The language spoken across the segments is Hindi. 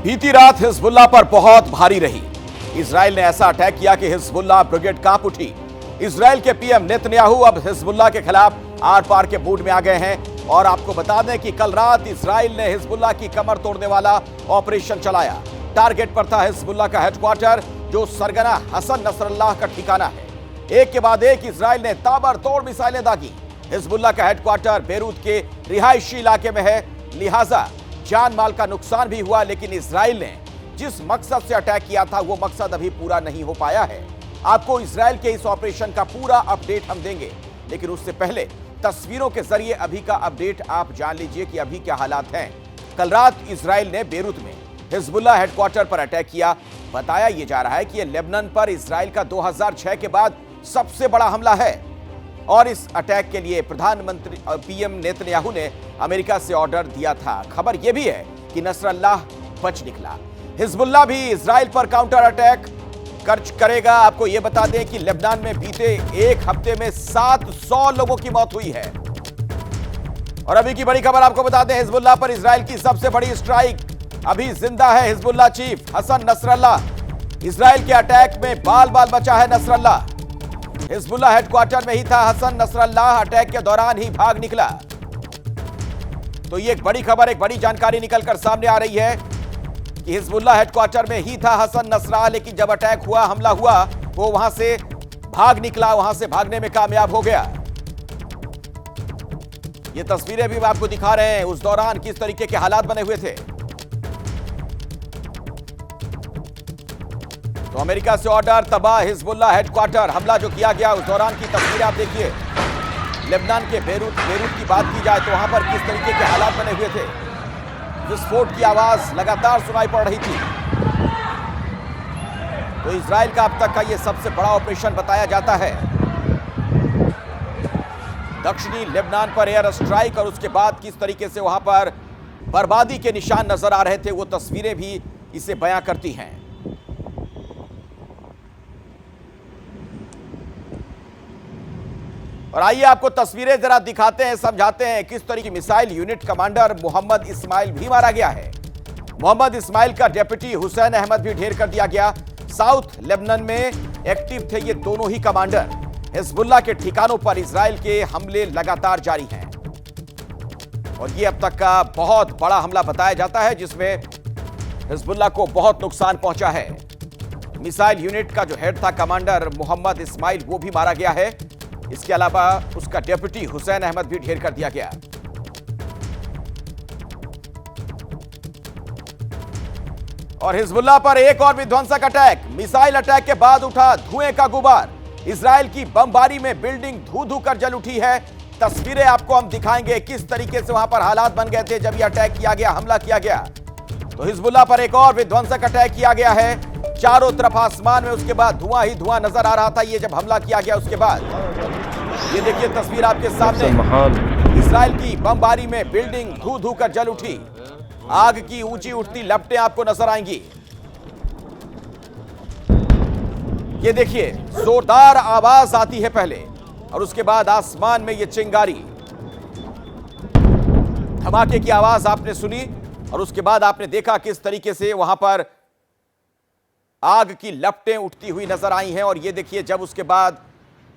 बीती रात हिजबुल्लाह पर बहुत भारी रही। इजराइल ने ऐसा अटैक किया कि हिजबुल्लाह ब्रिगेड कांप उठी। इजराइल के पीएम नेतन्याहू अब हिजबुल्लाह के खिलाफ आर पार के मूड में आ गए हैं। और आपको बता दें कि कल रात इजराइल ने हिजबुल्लाह की कमर तोड़ने वाला ऑपरेशन चलाया। टारगेट पर था हिजबुल्लाह का हेडक्वार्टर, जो सरगना हसन नसरल्लाह का ठिकाना है। एक के बाद एक इजराइल ने ताबड़तोड़ मिसाइलें दागी। हिजबुल्लाह का हेडक्वार्टर बेरूत के रिहायशी इलाके में है, लिहाजा जान माल का नुकसान भी हुआ। लेकिन इजराइल ने जिस मकसद से अटैक किया था वो मकसद अभी पूरा नहीं हो पाया है। आपको इजराइल के इस ऑपरेशन का पूरा अपडेट हम देंगे, लेकिन उससे पहले तस्वीरों के जरिए अभी का अपडेट आप जान लीजिए कि अभी क्या हालात हैं। कल रात इजराइल ने बेरूत में हिजबुल्लाह हेडक्वार्टर पर अटैक किया। बताया यह जा रहा है कि यह लेबनान पर इजराइल का 2006 के बाद सबसे बड़ा हमला है। और इस अटैक के लिए प्रधानमंत्री पीएम नेतन्याहू ने अमेरिका से ऑर्डर दिया था। खबर यह भी है कि नसरल्लाह बच निकला। हिजबुल्लाह भी इजराइल पर काउंटर अटैक करेगा। आपको यह बता दें कि लेबनान में बीते एक हफ्ते में 700 लोगों की मौत हुई है। और अभी की बड़ी खबर आपको बता दें, हिजबुल्लाह पर इजराइल की सबसे बड़ी स्ट्राइक। अभी जिंदा है Hezbollah chief Hassan Nasrallah. Israel के अटैक में बाल बाल बचा है नसरल्लाह। हिजबुल्लाह हेडक्वार्टर में ही था हसन नसरल्लाह, अटैक के दौरान ही भाग निकला। तो ये एक बड़ी खबर, एक बड़ी जानकारी निकलकर सामने आ रही है कि हिजबुल्लाह हेडक्वार्टर में ही था हसन नसरल्लाह, लेकिन जब अटैक हुआ, हमला हुआ, वो वहां से भाग निकला, वहां से भागने में कामयाब हो गया। ये तस्वीरें भी आपको दिखा रहे हैं उस दौरान किस तरीके के हालात बने हुए थे। तो अमेरिका से ऑर्डर, तबाह हिजबुल्लाह हेडक्वार्टर, हमला जो किया गया उस दौरान की तस्वीरें आप देखिए। लेबनान के बेरूत की बात की जाए तो वहां पर किस तरीके के हालात बने हुए थे। विस्फोट की आवाज लगातार सुनाई पड़ रही थी। तो इजराइल का अब तक का यह सबसे बड़ा ऑपरेशन बताया जाता है। दक्षिणी लेबनान पर एयर स्ट्राइक और उसके बाद किस तरीके से वहां पर बर्बादी के निशान नजर आ रहे थे, वो तस्वीरें भी इसे बयां करती हैं। और आइए आपको तस्वीरें जरा दिखाते हैं, समझाते हैं किस तरीके की missile unit commander Mohammad Ismail भी मारा गया है। मोहम्मद इस्माइल का डेप्यूटी हुसैन अहमद भी ढेर कर दिया गया। साउथ लेबनान में एक्टिव थे ये दोनों ही कमांडर। हिजबुल्लाह के ठिकानों पर इजराइल के हमले लगातार जारी हैं और ये अब तक का बहुत बड़ा हमला बताया जाता है, जिसमें हिजबुल्लाह को बहुत नुकसान पहुंचा है। मिसाइल यूनिट का जो हेड था कमांडर मोहम्मद इस्माइल, वो भी मारा गया है। इसके अलावा उसका डेप्यूटी हुसैन अहमद भी ढेर कर दिया गया। और हिजबुल्लाह पर एक और विध्वंसक अटैक। मिसाइल अटैक के बाद उठा धुएं का गुबार। इजराइल की बमबारी में बिल्डिंग धू धू कर जल उठी है। तस्वीरें आपको हम दिखाएंगे किस तरीके से वहां पर हालात बन गए थे जब यह अटैक किया गया, हमला किया गया। तो हिजबुल्लाह पर एक और विध्वंसक अटैक किया गया है। चारों तरफ आसमान में उसके बाद धुआं ही धुआं नजर आ रहा था। ये जब हमला किया गया उसके बाद ये देखिए तस्वीर आपके सामने। इजराइल की बमबारी में बिल्डिंग धू धू कर जल उठी। आग की ऊंची उठती लपटें आपको नजर आएंगी। ये देखिए जोरदार आवाज आती है पहले और उसके बाद आसमान में ये चिंगारी, धमाके की आवाज आपने सुनी और उसके बाद आपने देखा किस तरीके से वहां पर आग की लपटें उठती हुई नजर आई हैं। और ये देखिए जब उसके बाद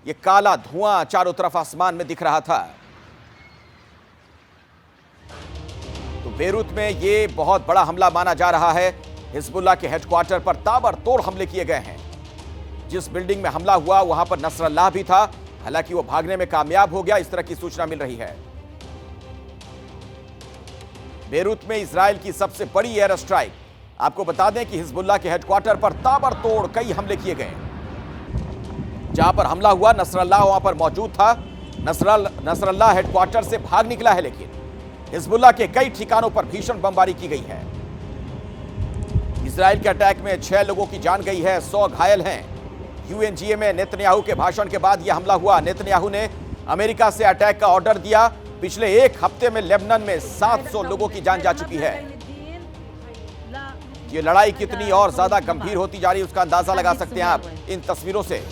ये काला धुआं चारों तरफ आसमान में दिख रहा था। तो बेरूत में ये बहुत बड़ा हमला माना जा रहा है। हिजबुल्लाह के हेडक्वार्टर पर ताबड़तोड़ हमले किए गए हैं। जिस बिल्डिंग में हमला हुआ वहां पर नसरल्लाह भी था, हालांकि वो भागने में कामयाब हो गया, इस तरह की सूचना मिल रही है। बेरूत में इजराइल की सबसे बड़ी एयर स्ट्राइक। आपको बता दें कि हिजबुल्लाह के हेडक्वार्टर पर ताबड़तोड़ कई हमले किए गए। जहां पर हमला हुआ नसरल्लाह वहां पर मौजूद था। नसरल्लाह हेडक्वार्टर से भाग निकला है, लेकिन हिजबुल्लाह के कई ठिकानों पर भीषण बमबारी की गई है। इजराइल के अटैक में 6 लोगों की जान गई है, 100 घायल हैं। यूएनजीए में नेतन्याहू के भाषण के बाद यह हमला हुआ। नेतन्याहू ने अमेरिका से अटैक का ऑर्डर दिया। पिछले एक हफ्ते में लेबनान में 700 लोगों की जान जा चुकी है। ये लड़ाई कितनी और ज्यादा गंभीर होती जा रही है उसका अंदाजा लगा सकते हैं आप इन तस्वीरों से।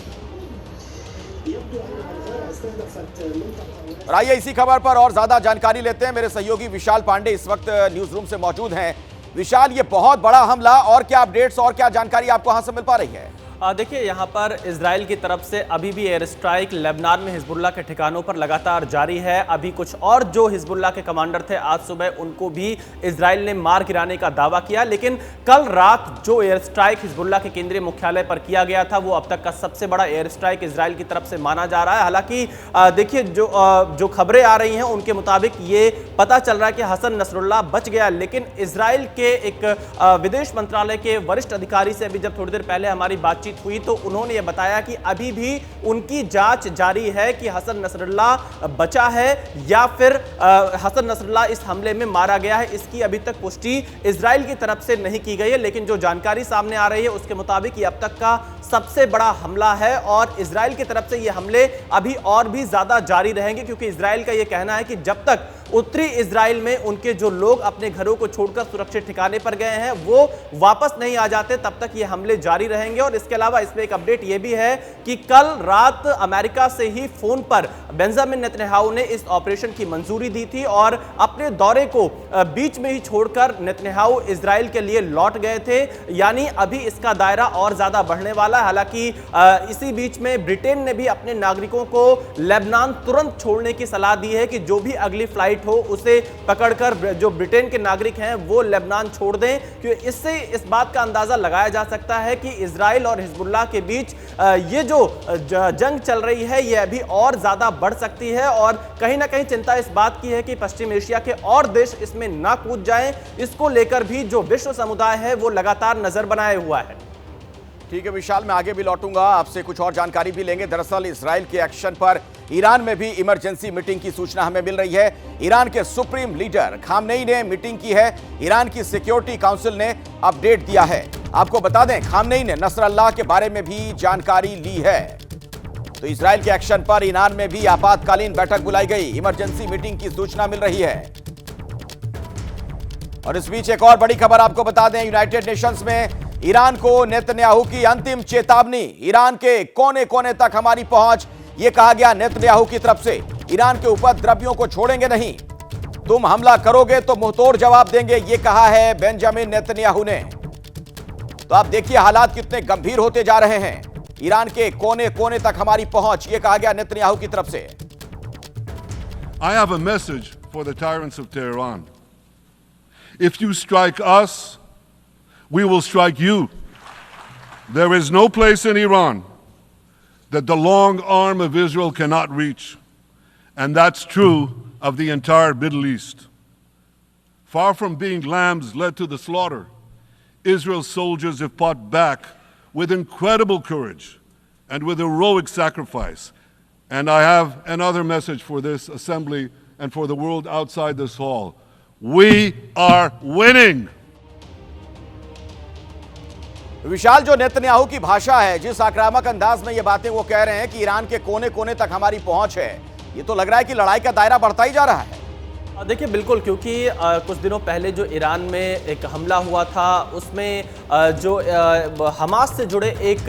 और आइए इसी खबर पर और ज्यादा जानकारी लेते हैं। मेरे सहयोगी विशाल पांडे इस वक्त न्यूज रूम से मौजूद हैं। विशाल, ये बहुत बड़ा हमला, और क्या अपडेट्स और क्या जानकारी आपको यहां से मिल पा रही है? देखिए, यहाँ पर इजराइल की तरफ से अभी भी एयर स्ट्राइक लेबनान में हिजबुल्लाह के ठिकानों पर लगातार जारी है। अभी कुछ और जो हिजबुल्लाह के कमांडर थे आज सुबह, उनको भी इजराइल ने मार गिराने का दावा किया। लेकिन कल रात जो एयर स्ट्राइक हिजबुल्लाह के केंद्रीय मुख्यालय पर किया गया था, वो अब तक का सबसे बड़ा एयर स्ट्राइक इजराइल की तरफ से माना जा रहा है। हालांकि देखिए, जो खबरें आ रही हैं उनके मुताबिक ये पता चल रहा है कि हसन नसरुल्लाह बच गया, लेकिन इजराइल के एक विदेश मंत्रालय के वरिष्ठ अधिकारी से अभी जब थोड़ी देर पहले हमारी बातचीत हुई तो उन्होंने यह बताया कि अभी भी उनकी जांच जारी है कि हसन नसरुल्लाह बचा है या फिर हसन नसरुल्लाह इस हमले में मारा गया है। इसकी अभी तक पुष्टि इजराइल की तरफ से नहीं की गई है, लेकिन जो जानकारी सामने आ रही है उसके मुताबिक ये अब तक का सबसे बड़ा हमला है और इजराइल की तरफ से ये हमले अभी और भी ज्यादा जारी रहेंगे, क्योंकि इजराइल का ये कहना है कि जब तक उत्तरी इजराइल में उनके जो लोग अपने घरों को छोड़कर सुरक्षित ठिकाने पर गए हैं वो वापस नहीं आ जाते, तब तक ये हमले जारी रहेंगे। और इसके अलावा इसमें एक अपडेट ये भी है कि कल रात अमेरिका से ही फोन पर बेंजामिन नेतन्याहू ने इस ऑपरेशन की मंजूरी दी थी और अपने दौरे को बीच में ही छोड़कर नेतन्याहू इजराइल के लिए लौट गए थे, यानी अभी इसका दायरा और ज्यादा बढ़ने वाला है। हालांकि इसी बीच में ब्रिटेन ने भी अपने नागरिकों को लेबनान तुरंत छोड़ने की सलाह दी है कि जो भी अगली फ्लाइट हो उसे पकड़कर जो ब्रिटेन के नागरिक हैं वो लेबनान छोड़ दें, क्योंकि इससे इस बात का अंदाजा लगाया जा सकता है कि इजराइल और हिजबुल्लाह के बीच ये जो जंग चल रही है ये अभी और ज्यादा बढ़ सकती है। और कहीं ना कहीं चिंता इस बात की है कि पश्चिम एशिया के और देश इसमें ना कूद जाएं, इसको लेकर भी जो विश्व समुदाय है वो लगातार नजर बनाए हुआ है। ठीक है विशाल, मैं आगे भी लौटूंगा, आपसे कुछ और जानकारी भी लेंगे। दरअसल इजराइल के एक्शन पर ईरान में भी इमरजेंसी मीटिंग की सूचना हमें मिल रही है। ईरान के सुप्रीम लीडर खामनेई ने मीटिंग की है। ईरान की सिक्योरिटी काउंसिल ने अपडेट दिया है। आपको बता दें, खामनेई ने नसरल्लाह के बारे में भी जानकारी ली है। तो इजराइल के एक्शन पर ईरान में भी आपातकालीन बैठक बुलाई गई, इमरजेंसी मीटिंग की सूचना मिल रही है। और इस बीच एक और बड़ी खबर आपको बता दें, यूनाइटेड नेशंस में ईरान को नेतन्याहू की अंतिम चेतावनी। ईरान के कोने कोने तक हमारी पहुंच, यह कहा गया नेतन्याहू की तरफ से। ईरान के उपद्रवियों को छोड़ेंगे नहीं, तुम हमला करोगे तो मुंहतोड़ जवाब देंगे, यह कहा है बेंजामिन नेतन्याहू ने। तो आप देखिए हालात कितने गंभीर होते जा रहे हैं। ईरान के कोने कोने तक हमारी पहुंच, यह कहा गया नेतन्याहू की तरफ से। I have a message for the tyrants of Tehran. If you strike us, we will strike you. There is no place in Iran that the long arm of Israel cannot reach. And that's true of the entire Middle East. Far from being lambs led to the slaughter, Israel's soldiers have fought back with incredible courage and with heroic sacrifice. And I have another message for this assembly and for the world outside this hall. We are winning. विशाल, जो नेतन्याहू की भाषा है, जिस आक्रामक अंदाज में ये बातें वो कह रहे हैं कि ईरान के कोने कोने तक हमारी पहुंच है, ये तो लग रहा है कि लड़ाई का दायरा बढ़ता ही जा रहा है। देखिए बिल्कुल, क्योंकि कुछ दिनों पहले जो ईरान में एक हमला हुआ था उसमें जो हमास से जुड़े एक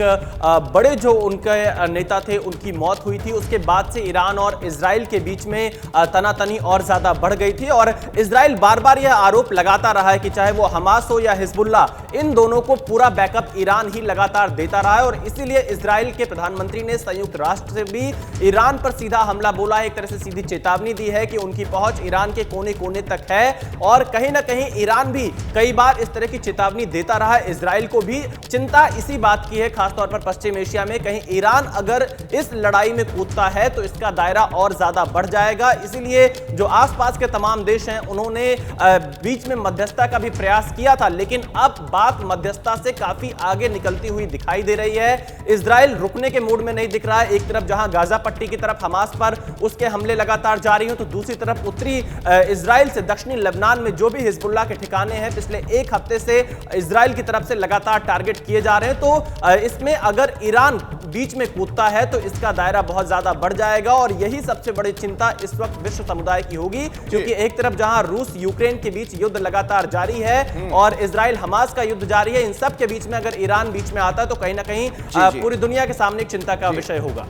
बड़े जो उनके नेता थे उनकी मौत हुई थी। उसके बाद से ईरान और इजराइल के बीच में तनातनी और ज़्यादा बढ़ गई थी और इजराइल बार बार यह आरोप लगाता रहा है कि चाहे वो हमास हो या हिजबुल्लाह, इन दोनों को पूरा बैकअप ईरान ही लगातार देता रहा है। और इसीलिए इजराइल के प्रधानमंत्री ने संयुक्त राष्ट्र से भी ईरान पर सीधा हमला बोला है, एक तरह से सीधी चेतावनी दी है कि उनकी पहुंच ईरान के कोने कोने तक है। और कहीं ना कहीं ईरान भी कई बार इस तरह की चेतावनी देता रहा है। इजराइल को भी चिंता इसी बात की है, खासतौर पर पश्चिम एशिया में, कहीं ईरान अगर इस लड़ाई में कूदता है तो इसका दायरा और ज्यादा बढ़ जाएगा। इसीलिए जो आसपास के तमाम देश हैं उन्होंने बीच में मध्यस्थता का भी प्रयास किया था, लेकिन अब बात मध्यस्थता से काफी आगे निकलती हुई दिखाई दे रही है। इजराइल रुकने के मूड में नहीं दिख रहा है। एक तरफ जहां गाजा पट्टी की तरफ हमास पर उसके हमले लगातार जारी हैं, तो दूसरी तरफ उत्तरी इजराइल से दक्षिणी लेबनान में जो भी हिजबुल्लाह के ठिकाने हैं पिछले एक हफ्ते से इजराइल की तरफ से लगातार टारगेट किए जा रहे हैं। तो इसमें अगर ईरान बीच में कूदता है तो इसका दायरा बहुत ज्यादा बढ़ जाएगा और यही सबसे बड़ी चिंता इस वक्त विश्व समुदाय की होगी, क्योंकि एक तरफ जहां रूस यूक्रेन के बीच युद्ध लगातार जारी है और इजराइल हमास का युद्ध जारी है, इन सब के बीच में अगर ईरान बीच में आता है तो कहीं ना कहीं पूरी दुनिया के सामने एक चिंता का विषय होगा।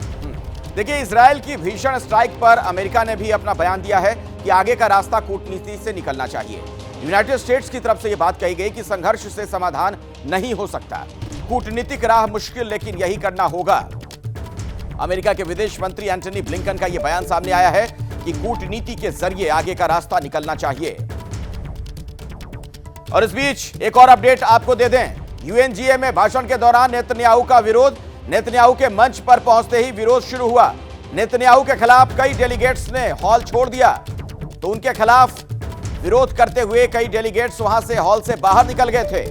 देखिए, इजराइल की भीषण स्ट्राइक पर अमेरिका ने भी अपना बयान दिया है कि आगे का रास्ता कूटनीति से निकलना चाहिए। यूनाइटेड स्टेट्स की तरफ से यह बात कही गई कि संघर्ष से समाधान नहीं हो सकता, कूटनीतिक राह मुश्किल, लेकिन यही करना होगा। अमेरिका के विदेश मंत्री एंटनी ब्लिंकन का यह बयान सामने आया है कि कूटनीति के जरिए आगे का रास्ता निकलना चाहिए। और इस बीच एक और अपडेट आपको दे दें, यूएनजीए में भाषण के दौरान नेतन्याहू का विरोध। नेतन्याहू के मंच पर पहुंचते ही विरोध शुरू हुआ। नेतन्याहू के खिलाफ कई डेलीगेट्स ने हॉल छोड़ दिया, तो उनके खिलाफ विरोध करते हुए कई डेलीगेट्स वहां से हॉल से बाहर निकल गए थे।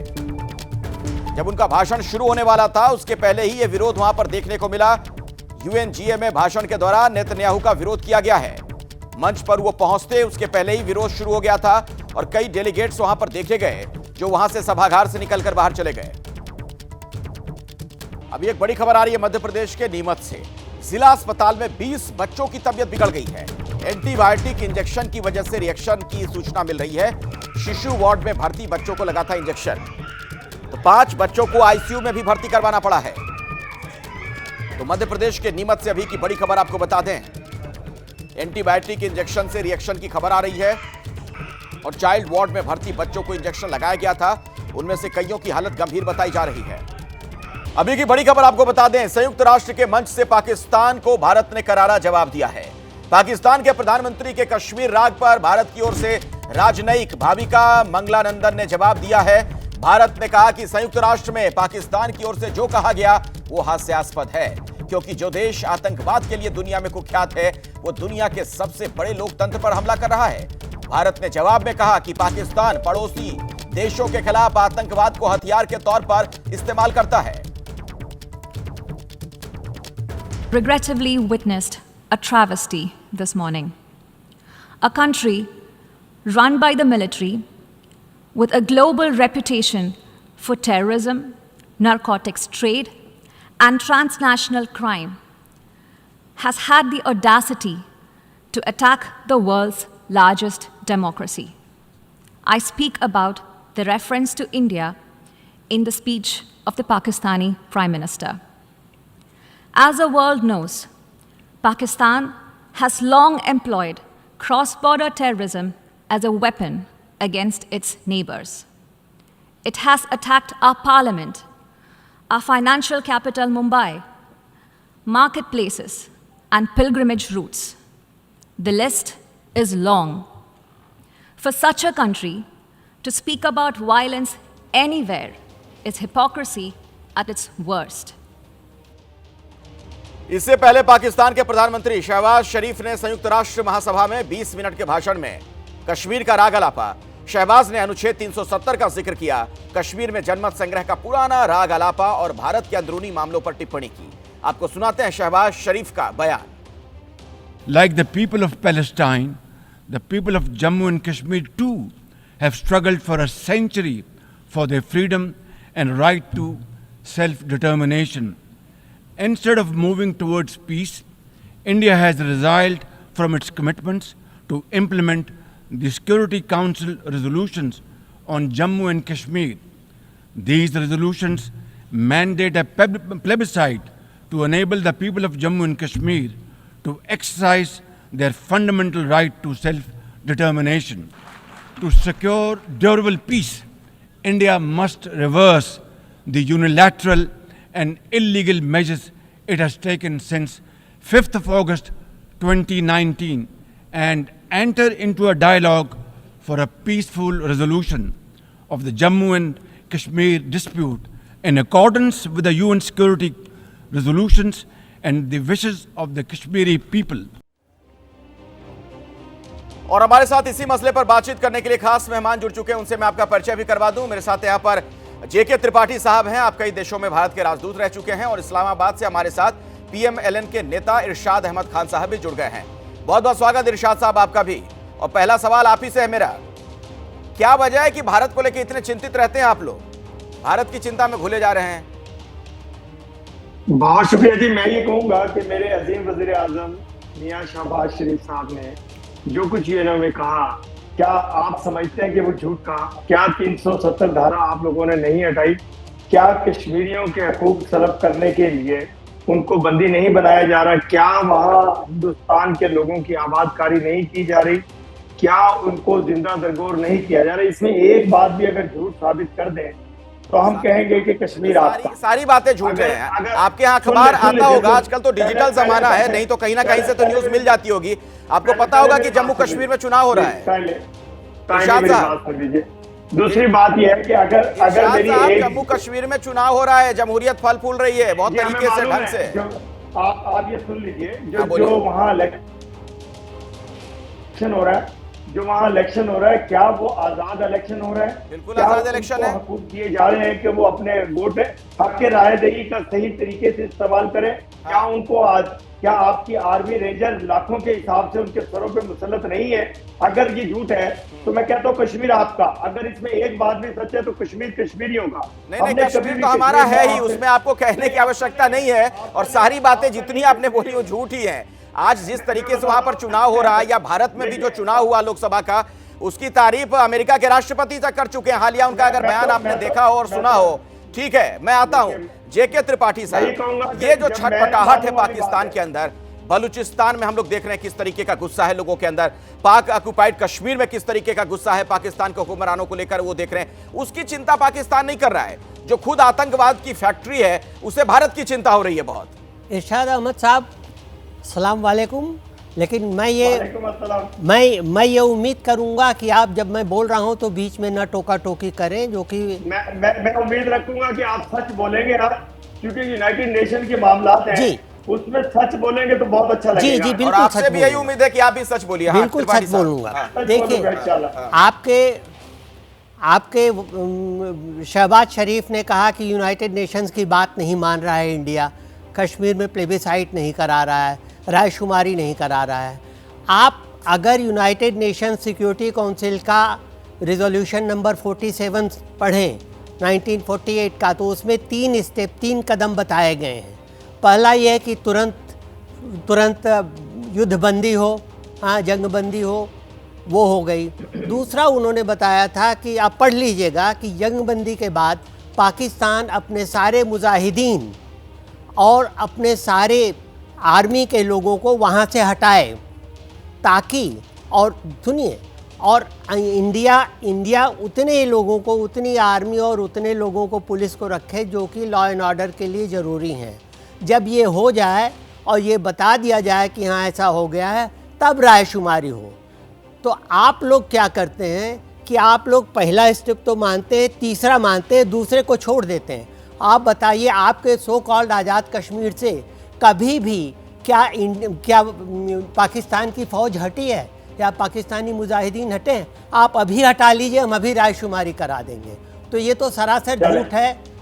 जब उनका भाषण शुरू होने वाला था, उसके पहले ही यह विरोध वहां पर देखने को मिला। यूएनजीए में भाषण के दौरान नेतन्याहू का विरोध किया गया है। मंच पर वो पहुंचते उसके पहले ही विरोध शुरू हो गया था और कई डेलीगेट्स वहां पर देखे गए जो वहां से सभागार से निकलकर बाहर चले गए। अभी एक बड़ी खबर आ रही है मध्य प्रदेश के नीमच से। जिला अस्पताल में 20 बच्चों की तबीयत बिगड़ गई है। एंटीबायोटिक इंजेक्शन की वजह से रिएक्शन की सूचना मिल रही है। शिशु वार्ड में भर्ती बच्चों को लगा था इंजेक्शन, तो 5 बच्चों को आईसीयू में भी भर्ती करवाना पड़ा है। तो मध्य प्रदेश के नीमच से अभी की बड़ी खबर आपको बता दें, एंटीबायोटिक इंजेक्शन से रिएक्शन की खबर आ रही है और चाइल्ड वार्ड में भर्ती बच्चों को इंजेक्शन लगाया गया था। उनमें से कईयों की हालत गंभीर बताई जा रही है। अभी की बड़ी खबर आपको बता दें, संयुक्त राष्ट्र के मंच से पाकिस्तान को भारत ने करारा जवाब दिया है। पाकिस्तान के प्रधानमंत्री के कश्मीर राग पर भारत की ओर से राजनयिक भाविका मंगलानंदन ने जवाब दिया है। भारत ने कहा कि संयुक्त राष्ट्र में पाकिस्तान की ओर से जो कहा गया वो हास्यास्पद है, क्योंकि जो देश आतंकवाद के लिए दुनिया में कुख्यात है वो दुनिया के सबसे बड़े लोकतंत्र पर हमला कर रहा है। भारत ने जवाब में कहा कि पाकिस्तान पड़ोसी देशों के खिलाफ आतंकवाद को हथियार के तौर पर इस्तेमाल करता है। Regrettably witnessed a travesty this morning. A country run by the military with a global reputation for terrorism, narcotics trade, and transnational crime has had the audacity to attack the world's largest democracy. I speak about the reference to India in the speech of the Pakistani Prime Minister. As the world knows, Pakistan has long employed cross-border terrorism as a weapon against its neighbors. It has attacked our parliament, our financial capital Mumbai, marketplaces, and pilgrimage routes. The list is long. For such a country to speak about violence anywhere is hypocrisy at its worst. इससे पहले पाकिस्तान के प्रधानमंत्री शहबाज शरीफ ने संयुक्त राष्ट्र महासभा में 20 मिनट के भाषण में कश्मीर का राग अलापा। शहबाज ने अनुच्छेद 370 का जिक्र किया, कश्मीर में जनमत संग्रह का पुराना राग अलापा और भारत के अंदरूनी मामलों पर टिप्पणी की। आपको सुनाते हैं शहबाज शरीफ का बयान। Like the people of Palestine, the people of Jammu and Kashmir too have struggled for a century for their freedom and right to self-determination. Instead of moving towards peace, India has resiled from its commitments to implement the Security Council resolutions on Jammu and Kashmir. These resolutions mandate a plebiscite to enable the people of Jammu and Kashmir to exercise their fundamental right to self-determination. To secure durable peace, India must reverse the unilateral and illegal measures it has taken since 5th of August 2019 and enter into a dialogue for a peaceful resolution of the Jammu and Kashmir dispute in accordance with the UN security resolutions and the wishes of the Kashmiri people. और हमारे साथ इसी मसले पर बातचीत करने के लिए खास मेहमान जुड़ चुके हैं, उनसे मैं आपका परिचय भी करवा दूं। मेरे साथ यहां पर जेके त्रिपाठी साहब हैं, आप कई देशों में भारत के राजदूत रह चुके हैं और इस्लामाबाद से हमारे साथ पीएमएलएन के नेता इरशाद अहमद खान साहब भी जुड़ गए हैं। बहुत बहुत स्वागत इरशाद साहब आपका भी। और पहला सवाल आप ही से है मेरा, क्या वजह है कि भारत को लेकर इतने चिंतित रहते हैं आप लोग, भारत की चिंता में भूले जा रहे हैं? बहुत शुक्रिया जी। मैं ये कहूंगा कि मेरे अजीम वजीर आजम मियां शहबाज शरीफ साहब ने जो कुछ ये इन्होंने कहा, क्या आप समझते हैं कि वो झूठ कहा? क्या 370 धारा आप लोगों ने नहीं हटाई? क्या कश्मीरियों के हकूक तलब करने के लिए उनको बंदी नहीं बनाया जा रहा? क्या वहाँ हिंदुस्तान के लोगों की आबादकारी नहीं की जा रही? क्या उनको जिंदा दरगोर नहीं किया जा रहा? इसमें एक बात भी अगर झूठ साबित कर दें तो हम कहेंगे कि कश्मीर आपका। सारी बातें झूठ हैं। आपके यहाँ सुन अखबार ले, आता सुन ले, होगा, सुन- आजकल तो डिजिटल पहले- जमाना है, पहले- नहीं तो कहीं ना कहीं से तो पहले- न्यूज मिल जाती होगी। आपको पता होगा कि जम्मू कश्मीर में चुनाव हो रहा है। पहले इरशाद मेरी साहब। बात सुन लीजिए। दूसरी बात यह है कि अगर इरशाद मेरी साहब, एक जम्मू कश्मीर में चुनाव हो रहा है, जमहूरियत फल फूल रही है बहुत ये हमें तरीके से, मालूम ढंग है, से। जो आप ये सुन लीजिए, हाँ, बोलिए। जो वहाँ इलेक्शन हो रहा है, जो वहाँ इलेक्शन हो रहा है, क्या वो आजाद इलेक्शन हो रहा है? बिल्कुल क्या आजाद इलेक्शन उनको है। हकूक दिए जा रहे हैं कि वो अपने वोट हक के रायदही का सही तरीके से इस्तेमाल करें? क्या उनको आज क्या आपकी आर्मी रेंजर लाखों के हिसाब से उनके सरों पे मुसल्लत नहीं है? अगर ये झूठ है तो मैं कहता हूँ कश्मीर आपका। अगर इसमें एक बात भी सच है तो कश्मीर कश्मीर ही होगा। नहीं, हमने कभी कश्मीर भी तो हमारा कश्मीर है में ही, आपसे- उसमें आपको कहने की आवश्यकता नहीं है। और सारी बातें जितनी आपने बोली वो झूठ ही है। आज जिस तरीके से वहां पर चुनाव हो रहा है, या भारत में भी जो चुनाव हुआ लोकसभा का, उसकी तारीफ अमेरिका के राष्ट्रपति तक कर चुके हैं। हालिया उनका अगर बयान आपने देखा हो और सुना हो, ठीक है, मैं आता हूं जेके त्रिपाठी यही साहब। कहूंगा कि ये जो जब मैं छटपटाहट है बात वाली पाकिस्तान बात के अंदर, बलूचिस्तान में हम लोग देख रहे हैं किस तरीके का गुस्सा है लोगों के अंदर, पाक ऑक्युपाइड कश्मीर में किस तरीके का गुस्सा है पाकिस्तान के हुक्मरानों को लेकर, वो देख रहे हैं। उसकी चिंता पाकिस्तान नहीं कर रहा है। जो खुद आतंकवाद की फैक्ट्री है उसे भारत की चिंता हो रही है बहुत। इरशाद अहमद साहब, सलाम वालेकुम। लेकिन वालेकुम अस्सलाम। मैं ये उम्मीद करूंगा कि आप जब मैं बोल रहा हूं तो बीच में न टोका टोकी करें, जो कि मैं उम्मीद रखूंगा कि आप सच बोलेंगे यार, क्योंकि यूनाइटेड नेशन के मामलात हैं, जी। उसमें सच बोलेंगे तो बहुत अच्छा जी लगेगा। जी और बिल्कुल आपसे सच भी यही बोलूंगा। उम्मीद है कि आप भी सच बोलिए। हाँ, बिल्कुल त्रिपाठी सच साहब। बोलूंगा। हाँ। सच देखिए, बोलूंगा इंशाल्लाह। आपके शहबाज शरीफ ने कहा कि यूनाइटेड नेशंस की बात नहीं मान रहा है इंडिया, कश्मीर में प्लेबिसाइट नहीं करा रहा है, रायशुमारी नहीं करा रहा है। आप अगर यूनाइटेड नेशंस सिक्योरिटी काउंसिल का रिजोल्यूशन नंबर 47 पढ़ें 1948 का, तो उसमें 3 कदम बताए गए हैं। पहला यह है कि तुरंत युद्धबंदी हो, हाँ जंगबंदी हो, वो हो गई। दूसरा उन्होंने बताया था कि आप पढ़ लीजिएगा कि जंगबंदी के बाद पाकिस्तान अपने सारे मुजाहिदीन और अपने सारे आर्मी के लोगों को वहाँ से हटाए, ताकि, और सुनिए, और इंडिया उतने लोगों को, उतनी आर्मी और उतने लोगों को, पुलिस को रखे जो कि लॉ एंड ऑर्डर के लिए ज़रूरी हैं। जब ये हो जाए और ये बता दिया जाए कि हाँ ऐसा हो गया है, तब रायशुमारी हो। तो आप लोग क्या करते हैं कि आप लोग पहला स्टेप तो मानते हैं, तीसरा मानते हैं, दूसरे को छोड़ देते हैं। आप बताइए, आपके सो कॉल्ड आज़ाद कश्मीर से कभी भी क्या पाकिस्तान की फ़ौज हटी है या पाकिस्तानी मुजाहिदीन हटे हैं? आप अभी हटा लीजिए, हम अभी रायशुमारी करा देंगे। तो ये तो सरासर झूठ है।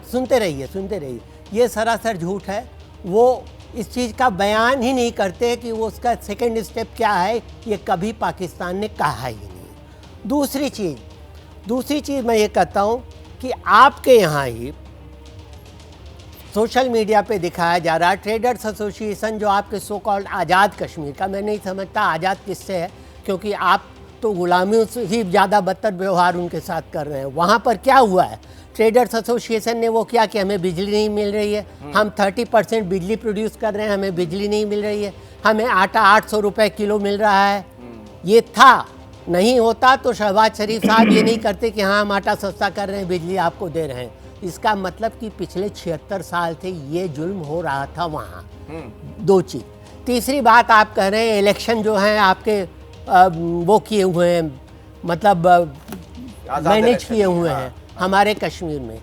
सुनते रहिए, ये सरासर झूठ है। वो इस चीज़ का बयान ही नहीं करते कि वो उसका सेकंड स्टेप क्या है, ये कभी पाकिस्तान ने कहा ही नहीं। दूसरी चीज़ मैं ये कहता हूँ कि आपके यहाँ ही सोशल मीडिया पे दिखाया जा रहा है, ट्रेडर्स एसोसिएशन जो आपके सो कॉल्ड आज़ाद कश्मीर का, मैं नहीं समझता आज़ाद किससे है, क्योंकि आप तो गुलामियों से ही ज़्यादा बदतर व्यवहार उनके साथ कर रहे हैं। वहाँ पर क्या हुआ है? ट्रेडर्स एसोसिएशन ने वो किया कि हमें बिजली नहीं मिल रही है, हम 30% बिजली प्रोड्यूस कर रहे हैं, हमें बिजली नहीं मिल रही है, हमें आटा 800 रुपये किलो मिल रहा है। ये था, नहीं होता तो शहबाज शरीफ साहब ये नहीं करते कि हाँ हम आटा सस्ता कर रहे हैं, बिजली आपको दे रहे हैं। इसका मतलब कि पिछले 76 साल से ये जुल्म हो रहा था वहाँ। दो चीज़। तीसरी बात, आप कह रहे हैं इलेक्शन जो हैं आपके वो किए हुए हैं, मतलब मैनेज किए हुए हैं हमारे कश्मीर में।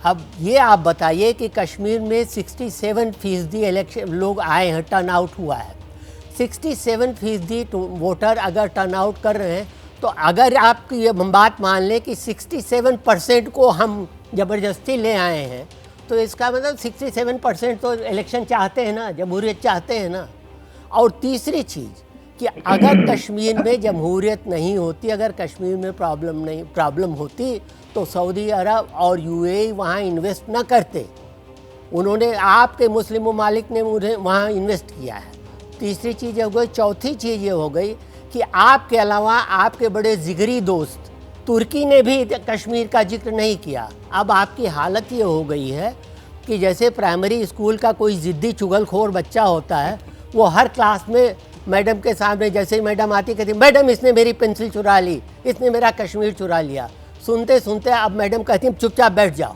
अब ये आप बताइए कि कश्मीर में 67% इलेक्शन लोग आए हैं, टर्न आउट हुआ है। 67% वोटर अगर टर्न आउट कर रहे हैं, तो अगर आप ये बात मान लें कि 67% को हम ज़बरदस्ती ले आए हैं, तो इसका मतलब 67% तो इलेक्शन चाहते हैं ना, जमहूरियत चाहते हैं ना। और तीसरी चीज़ कि अगर कश्मीर में जमहूरियत नहीं होती, अगर कश्मीर में प्रॉब्लम होती, तो सऊदी अरब और यूएई वहाँ इन्वेस्ट न करते। उन्होंने, आपके मुस्लिम ममालिक ने उन्हें वहाँ इन्वेस्ट किया है। तीसरी चीज़ हो गई। चौथी चीज़ ये हो गई कि आपके अलावा आपके बड़े जिगरी दोस्त तुर्की ने भी कश्मीर का जिक्र नहीं किया। अब आपकी हालत ये हो गई है कि जैसे प्राइमरी स्कूल का कोई ज़िद्दी चुगलखोर बच्चा होता है, वो हर क्लास में मैडम के सामने जैसे ही मैडम आती कहती मैडम इसने मेरी पेंसिल चुरा ली, इसने मेरा कश्मीर चुरा लिया। सुनते सुनते अब मैडम कहती चुपचाप बैठ जाओ,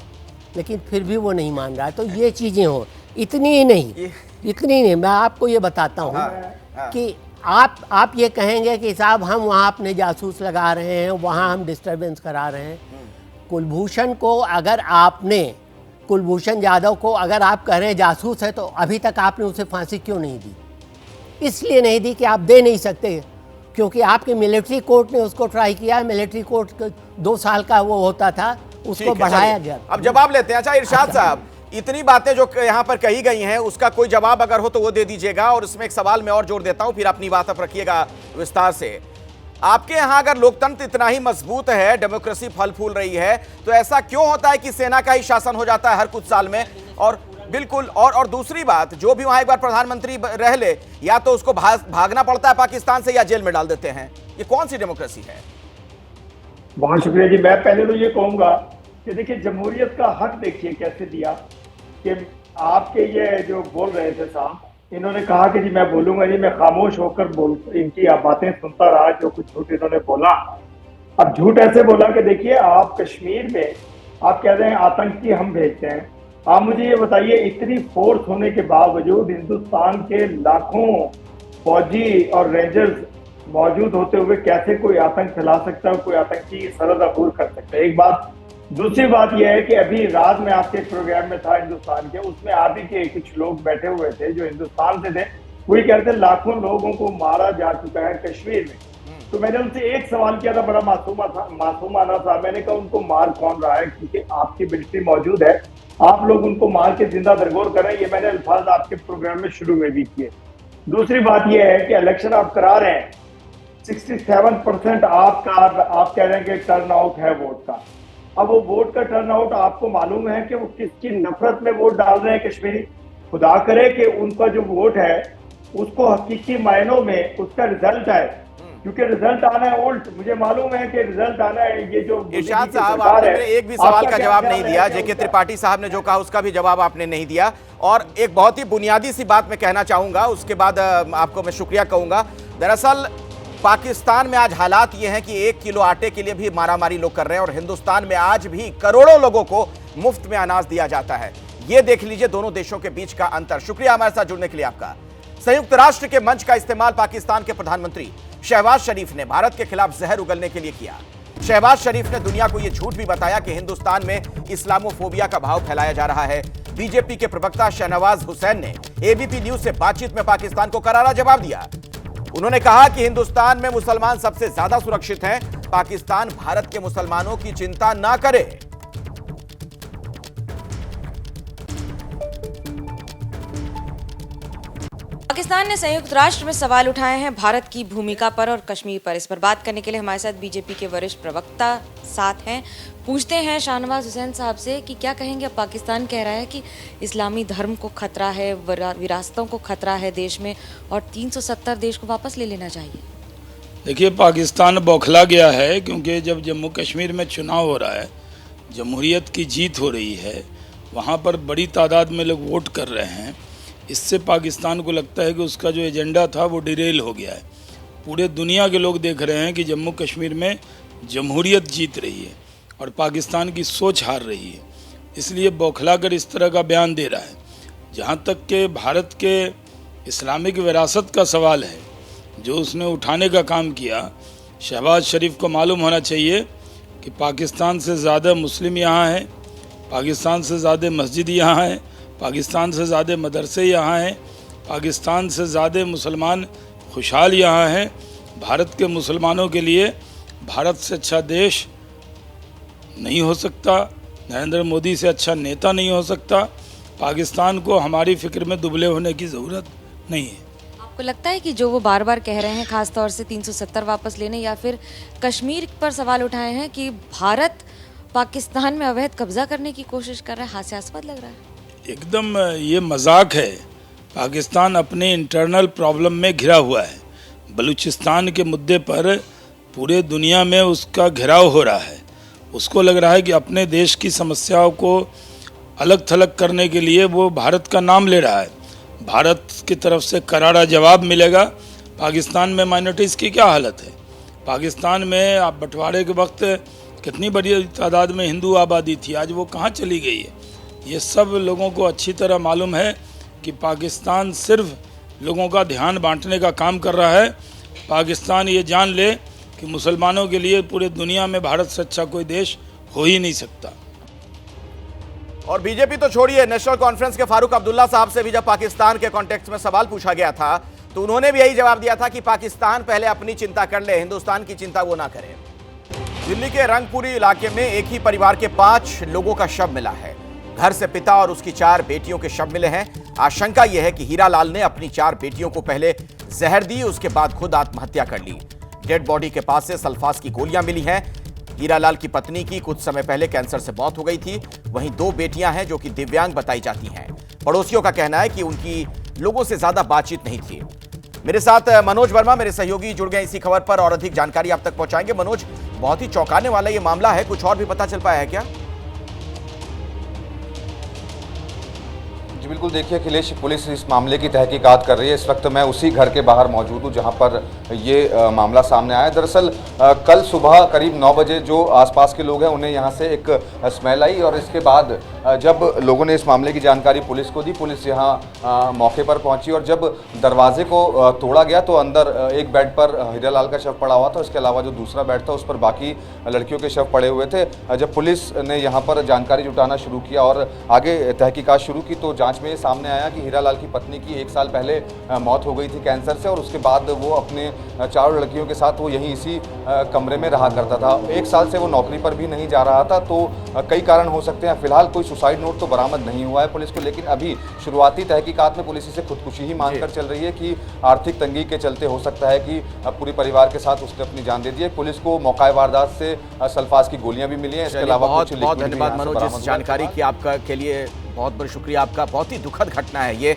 लेकिन फिर भी वो नहीं मान रहा है। तो ये चीज़ें हो, इतनी ही नहीं, मैं आपको ये बताता हूँ कि आप ये कहेंगे कि साहब हम वहाँ अपने जासूस लगा रहे हैं, वहाँ हम डिस्टर्बेंस करा रहे हैं। कुलभूषण को अगर आपने, कुलभूषण जाधव को अगर आप कह रहे हैं जासूस है, तो अभी तक आपने उसे फांसी क्यों नहीं दी? इसलिए नहीं दी कि आप दे नहीं सकते, क्योंकि आपके मिलिट्री कोर्ट ने उसको ट्राई किया। मिलिट्री कोर्ट 2 साल का वो होता था, उसको बढ़ाया गया। अब जवाब लेते हैं। अच्छा इरशाद साहब, इतनी बातें जो यहाँ पर कही गई हैं उसका कोई जवाब अगर हो तो वो दे दीजिएगा, और इसमें एक सवाल मैं और जोड़ देता हूं, फिर अपनी बात आप रखिएगा विस्तार से। आपके यहाँ अगर लोकतंत्र इतना ही मजबूत है, डेमोक्रेसी फल फूल रही है, तो ऐसा क्यों होता है कि सेना का ही शासन हो जाता है हर कुछ साल में? और बिल्कुल, और दूसरी बात, जो भी वहां एक बार प्रधानमंत्री रह ले, या तो उसको भागना पड़ता है पाकिस्तान से या जेल में डाल देते हैं। ये कौन सी डेमोक्रेसी है? बहुत शुक्रिया जी। मैं पहले तो ये कहूंगा कि देखिए, जमहूरियत का हक देखिए कैसे दिया कि आपके ये जो बोल रहे थे साहब, इन्होंने कहा कि जी मैं बोलूंगा जी, मैं खामोश होकर इनकी बातें सुनता रहा, जो कुछ झूठ इन्होंने बोला। अब झूठ ऐसे बोला कि देखिए, आप कश्मीर में आप कह रहे हैं आतंकी हम भेजते हैं। आप मुझे ये बताइए, इतनी फोर्स होने के बावजूद हिंदुस्तान के लाखों फौजी और रेंजर्स मौजूद होते हुए कैसे कोई आतंक फैला सकता है, कोई आतंकी सरहद अबूर कर सकता है? एक बात। दूसरी बात यह है कि अभी रात में आपके प्रोग्राम में था हिंदुस्तान के, उसमें आप ही के कुछ लोग बैठे हुए थे जो हिंदुस्तान से थे, वही कहते लाखों लोगों को मारा जा चुका है कश्मीर में। तो मैंने उनसे एक सवाल किया था, बड़ा मासूमाना था। मैंने कहा उनको मार कौन रहा है, क्योंकि आपकी मिलिट्री मौजूद है, आप लोग उनको मार के जिंदा दरगोर करें। ये मैंने अल्फाज आपके प्रोग्राम में शुरू में भी किए। दूसरी बात यह है कि इलेक्शन आप करा रहे हैं, 67% आप कह रहे हैं कि टर्न आउट है वोट का। अब वो वोट का टर्न आउट आपको मालूम है कि वो किसकी नफरत में वोट डाल रहे हैं कश्मीरी? खुदा करे कि उनका जो वोट है उसको हकीकी मायनों में उसका रिजल्ट आए, क्योंकि रिजल्ट आना है उल्ट। मुझे मालूम है कि रिजल्ट आना है ये जो इरशाद साहब, आपने एक भी सवाल का जवाब नहीं दिया। जेके त्रिपाठी साहब ने जो कहा उसका भी जवाब आपने नहीं दिया। और एक बहुत ही बुनियादी सी बात मैं कहना चाहूंगा, उसके बाद आपको मैं शुक्रिया कहूंगा। दरअसल पाकिस्तान में आज हालात ये हैं कि 1 किलो आटे के लिए भी मारामारी लोग कर रहे हैं, और हिंदुस्तान में आज भी करोड़ों लोगों को मुफ्त में अनाज दिया जाता है। ये देख लीजिए दोनों देशों के बीच का अंतर। शुक्रिया हमारे साथ जुड़ने के लिए आपका। संयुक्त राष्ट्र के मंच का इस्तेमाल पाकिस्तान के प्रधानमंत्री शहबाज शरीफ ने भारत के खिलाफ जहर उगलने के लिए किया। शहबाज शरीफ ने दुनिया को यह झूठ भी बताया कि हिंदुस्तान में इस्लामोफोबिया का भाव फैलाया जा रहा है। बीजेपी के प्रवक्ता शहनवाज हुसैन ने एबीपी न्यूज से बातचीत में पाकिस्तान को करारा जवाब दिया। उन्होंने कहा कि हिंदुस्तान में मुसलमान सबसे ज्यादा सुरक्षित हैं, पाकिस्तान भारत के मुसलमानों की चिंता ना करे। पाकिस्तान ने संयुक्त राष्ट्र में सवाल उठाए हैं भारत की भूमिका पर और कश्मीर पर। इस पर बात करने के लिए हमारे साथ बीजेपी के वरिष्ठ प्रवक्ता साथ हैं। पूछते हैं शाहनवाज हुसैन साहब से कि क्या कहेंगे। अब पाकिस्तान कह रहा है कि इस्लामी धर्म को खतरा है, विरासतों को खतरा है देश में, और 370 देश को वापस ले लेना चाहिए। देखिए, पाकिस्तान बौखला गया है, क्योंकि जब जम्मू कश्मीर में चुनाव हो रहा है, जमहूरियत की जीत हो रही है, वहाँ पर बड़ी तादाद में लोग वोट कर रहे हैं। इससे पाकिस्तान को लगता है कि उसका जो एजेंडा था वो डिरेल हो गया है। पूरे दुनिया के लोग देख रहे हैं कि जम्मू कश्मीर में जमहूरियत जीत रही है और पाकिस्तान की सोच हार रही है, इसलिए बौखलाकर इस तरह का बयान दे रहा है। जहाँ तक कि भारत के इस्लामिक विरासत का सवाल है, जो उसने उठाने का काम किया, शहबाज शरीफ को मालूम होना चाहिए कि पाकिस्तान से ज़्यादा मुस्लिम यहाँ हैं, पाकिस्तान से ज़्यादा मस्जिद यहाँ है, पाकिस्तान से ज़्यादा मदरसे यहाँ हैं, पाकिस्तान से ज़्यादा मुसलमान खुशहाल यहाँ हैं। भारत के मुसलमानों के लिए भारत से अच्छा देश नहीं हो सकता, नरेंद्र मोदी से अच्छा नेता नहीं हो सकता। पाकिस्तान को हमारी फिक्र में दुबले होने की ज़रूरत नहीं है। आपको लगता है कि जो वो बार बार कह रहे हैं, खास तौर से 370 वापस लेने, या फिर कश्मीर पर सवाल उठाए हैं कि भारत पाकिस्तान में अवैध कब्जा करने की कोशिश कर रहा है, हास्यास्पद लग रहा है? एकदम ये मजाक है। पाकिस्तान अपने इंटरनल प्रॉब्लम में घिरा हुआ है। बलूचिस्तान के मुद्दे पर पूरे दुनिया में उसका घेराव हो रहा है। उसको लग रहा है कि अपने देश की समस्याओं को अलग थलग करने के लिए वो भारत का नाम ले रहा है। भारत की तरफ से करारा जवाब मिलेगा। पाकिस्तान में माइनॉरिटीज़ की क्या हालत है। पाकिस्तान में आप बंटवारे के वक्त कितनी बड़ी तादाद में हिंदू आबादी थी, आज वो कहाँ चली गई है। ये सब लोगों को अच्छी तरह मालूम है कि पाकिस्तान सिर्फ लोगों का ध्यान बांटने का काम कर रहा है। पाकिस्तान ये जान ले कि मुसलमानों के लिए पूरे दुनिया में भारत से अच्छा कोई देश हो ही नहीं सकता। और बीजेपी तो छोड़िए, नेशनल कॉन्फ्रेंस के फारूक अब्दुल्ला साहब से भी जब पाकिस्तान के कॉन्टेक्स्ट में सवाल पूछा गया था तो उन्होंने भी यही जवाब दिया था कि पाकिस्तान पहले अपनी चिंता कर ले, हिंदुस्तान की चिंता वो ना करे। दिल्ली के रंगपुरी इलाके में एक ही परिवार के 5 लोगों का शव मिला है। घर से पिता और उसकी 4 बेटियों के शव मिले हैं। आशंका यह है कि हीरालाल ने अपनी 4 बेटियों को पहले जहर दी, उसके बाद खुद आत्महत्या कर ली। डेड बॉडी के पास से सल्फास की गोलियां मिली हैं। हीरालाल की पत्नी की कुछ समय पहले कैंसर से मौत हो गई थी। वहीं 2 बेटियां हैं जो कि दिव्यांग बताई जाती हैं। पड़ोसियों का कहना है कि उनकी लोगों से ज्यादा बातचीत नहीं थी। मेरे साथ मनोज वर्मा, मेरे सहयोगी, जुड़ गए इसी खबर पर और अधिक जानकारी आप तक पहुंचाएंगे। मनोज, बहुत ही चौंकाने वाला ये मामला है, कुछ और भी पता चल पाया है क्या? बिल्कुल, देखिए अखिलेश, पुलिस इस मामले की तहकीकात कर रही है। इस वक्त मैं उसी घर के बाहर मौजूद हूं जहां पर ये मामला सामने आया। दरअसल कल सुबह करीब 9 बजे जो आसपास के लोग हैं उन्हें यहां से एक स्मेल आई और इसके बाद जब लोगों ने इस मामले की जानकारी पुलिस को दी, पुलिस यहां मौके पर पहुंची और जब दरवाजे को तोड़ा गया तो अंदर एक बेड पर हीरालाल का शव पड़ा हुआ था। उसके अलावा जो दूसरा बेड था उस पर बाकी लड़कियों के शव पड़े हुए थे। जब पुलिस ने यहाँ पर जानकारी जुटाना शुरू किया और आगे तहकीकात शुरू की तो जाँच में सामने आया कि हीरालाल की पत्नी की 1 साल पहले मौत हो गई थी कैंसर से और उसके बाद वो अपने 4 लड़कियों के साथ वो यहीं इसी कमरे में रहा करता था। 1 साल से वो नौकरी पर भी नहीं जा रहा था, तो कई कारण हो सकते हैं। फिलहाल कोई सुसाइड नोट तो बरामद नहीं हुआ है पुलिस को, लेकिन अभी शुरुआती तहकीकात में पुलिस इसे खुदकुशी ही मानकर चल रही है कि आर्थिक तंगी के चलते हो सकता है कि पूरे परिवार के साथ उसने अपनी जान दे दी है। पुलिस को मौका वारदात से सल्फास की गोलियां भी मिली हैं। इसके अलावा बहुत बहुत धन्यवाद मनोज इस जानकारी की आपका के लिए, बहुत बहुत शुक्रिया आपका। बहुत ही दुखद घटना है ये।